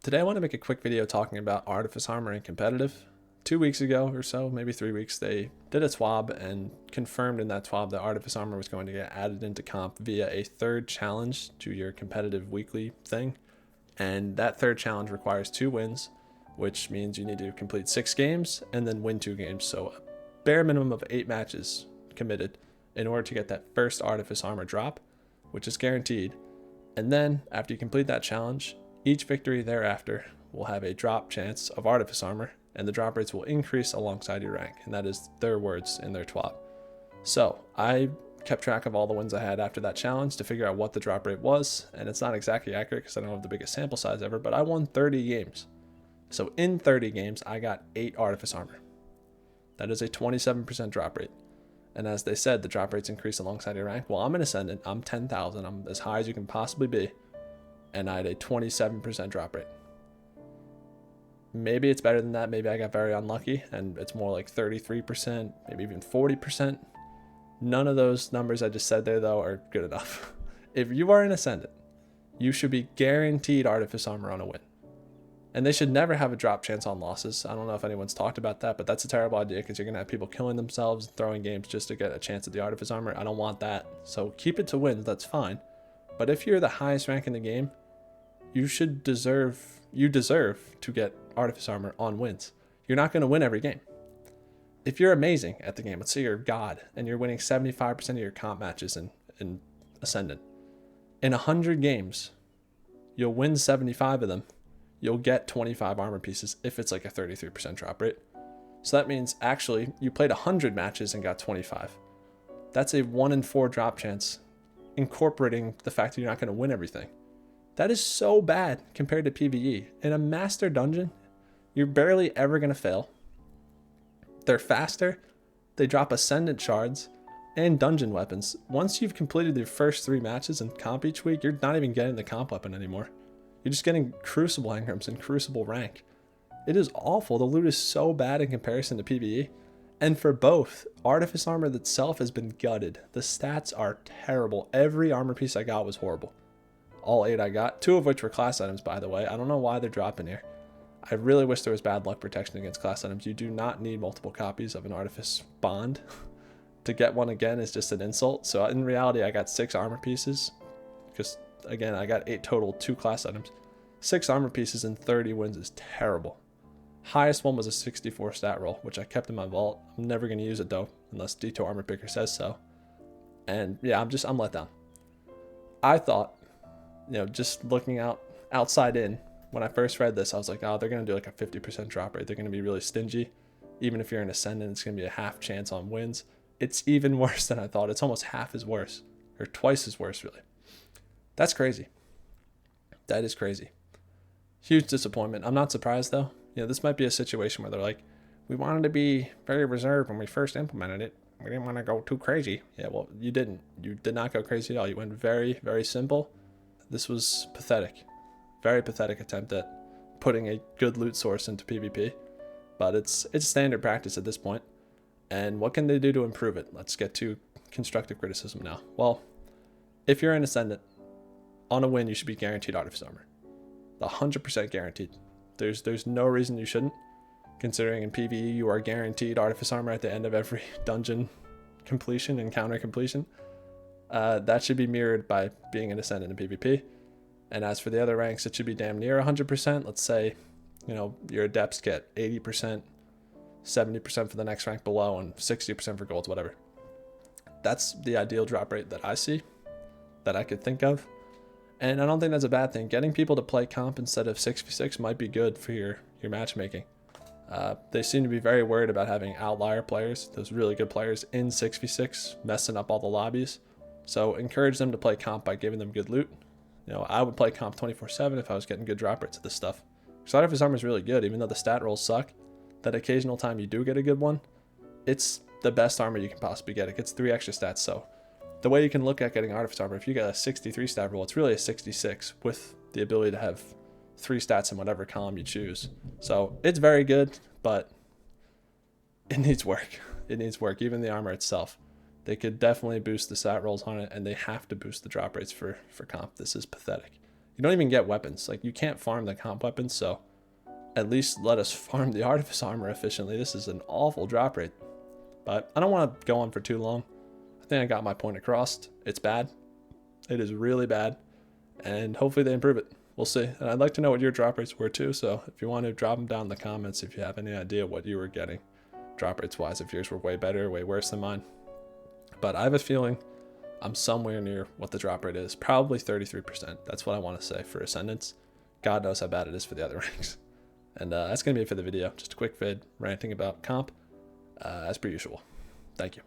Today I want to make a quick video talking about Artifice armor in competitive. 2 weeks ago or so, maybe 3 weeks, they did a TWAB and confirmed in that TWAB that Artifice armor was going to get added into comp via a third challenge to your competitive weekly thing. And that third challenge requires 2 wins, which means you need to complete 6 games and then win 2 games. So a bare minimum of 8 matches committed in order to get that first Artifice armor drop, which is guaranteed. And then after you complete that challenge, each victory thereafter will have a drop chance of Artifice armor, and the drop rates will increase alongside your rank, and that is their words in their TWAB. So I kept track of all the wins I had after that challenge to figure out what the drop rate was, and it's not exactly accurate because I don't have the biggest sample size ever, but I won 30 games. So in 30 games, I got 8 Artifice armor. That is a 27% drop rate. And as they said, the drop rates increase alongside your rank. Well, I'm an Ascendant, I'm 10,000, I'm as high as you can possibly be, and I had a 27% drop rate. Maybe it's better than that. Maybe I got very unlucky and it's more like 33%, maybe even 40%. None of those numbers I just said there, though, are good enough. If you are an Ascendant, you should be guaranteed Artifice armor on a win. And they should never have a drop chance on losses. I don't know if anyone's talked about that, but that's a terrible idea because you're going to have people killing themselves, throwing games just to get a chance at the Artifice armor. I don't want that. So keep it to wins, that's fine. But if you're the highest rank in the game, you deserve to get Artifice armor on wins. You're not going to win every game. If you're amazing at the game, let's say you're God and you're winning 75% of your comp matches in Ascendant, in 100 games, you'll win 75 of them. You'll get 25 armor pieces if it's like a 33% drop rate. So that means actually you played 100 matches and got 25. That's a 1 in 4 drop chance, incorporating the fact that you're not going to win everything. That is so bad compared to PvE. In a master dungeon, you're barely ever going to fail. They're faster, they drop Ascendant shards, and dungeon weapons. Once you've completed your first 3 matches in comp each week, you're not even getting the comp weapon anymore. You're just getting Crucible engrams and Crucible rank. It is awful. The loot is so bad in comparison to PvE. And for both, Artifice armor itself has been gutted. The stats are terrible. Every armor piece I got was horrible. All 8 I got, 2 of which were class items, by the way. I don't know why they're dropping here. I really wish there was bad luck protection against class items. You do not need multiple copies of an Artifice bond. To get one again is just an insult. So in reality, I got 6 armor pieces. Because, again, I got 8 total, 2 class items. 6 armor pieces and 30 wins is terrible. Highest one was a 64 stat roll, which I kept in my vault. I'm never going to use it, though, unless Dito Armor Picker says so. And, yeah, I'm let down. I thought, just looking outside in, when I first read this, I was like, oh, they're going to do like a 50% drop rate. They're going to be really stingy. Even if you're an Ascendant, it's going to be a half chance on wins. It's even worse than I thought. It's almost half as worse, or twice as worse, really. That's crazy. That is crazy. Huge disappointment. I'm not surprised, though. This might be a situation where they're like, we wanted to be very reserved when we first implemented it. We didn't want to go too crazy. Yeah, well, you didn't. You did not go crazy at all. You went very, very simple. This was pathetic. Very pathetic attempt at putting a good loot source into PvP. But it's standard practice at this point. And what can they do to improve it? Let's get to constructive criticism now. Well, if you're an Ascendant, on a win, you should be guaranteed Artifice armor. 100% guaranteed. There's no reason you shouldn't. Considering in PvE, you are guaranteed Artifice armor at the end of every dungeon completion, encounter completion. That should be mirrored by being an Ascendant in PvP. And as for the other ranks, it should be damn near 100%. Let's say, your Adepts get 80%, 70% for the next rank below, and 60% for golds, whatever. That's the ideal drop rate that I see, that I could think of. And I don't think that's a bad thing. Getting people to play comp instead of 6v6 might be good for your matchmaking. They seem to be very worried about having outlier players, those really good players in 6v6, messing up all the lobbies. So encourage them to play comp by giving them good loot. I would play comp 24/7 if I was getting good drop rates of this stuff. Because Artifice armor is really good, even though the stat rolls suck. That occasional time you do get a good one, it's the best armor you can possibly get. It gets 3 extra stats, so the way you can look at getting Artifice armor, if you get a 63 stat roll, it's really a 66 with the ability to have 3 stats in whatever column you choose. So it's very good, but it needs work. It needs work, even the armor itself. They could definitely boost the stat rolls on it, and they have to boost the drop rates for comp. This is pathetic. You don't even get weapons. Like, you can't farm the comp weapons, so at least let us farm the Artifice armor efficiently. This is an awful drop rate. But I don't want to go on for too long. I think I got my point across. It's bad. It is really bad. And hopefully they improve it. We'll see. And I'd like to know what your drop rates were too. So if you want to drop them down in the comments, if you have any idea what you were getting drop rates wise, if yours were way better, way worse than mine. But I have a feeling I'm somewhere near what the drop rate is. Probably 33%. That's what I want to say for Ascendants. God knows how bad it is for the other ranks. And that's going to be it for the video. Just a quick vid ranting about comp as per usual. Thank you.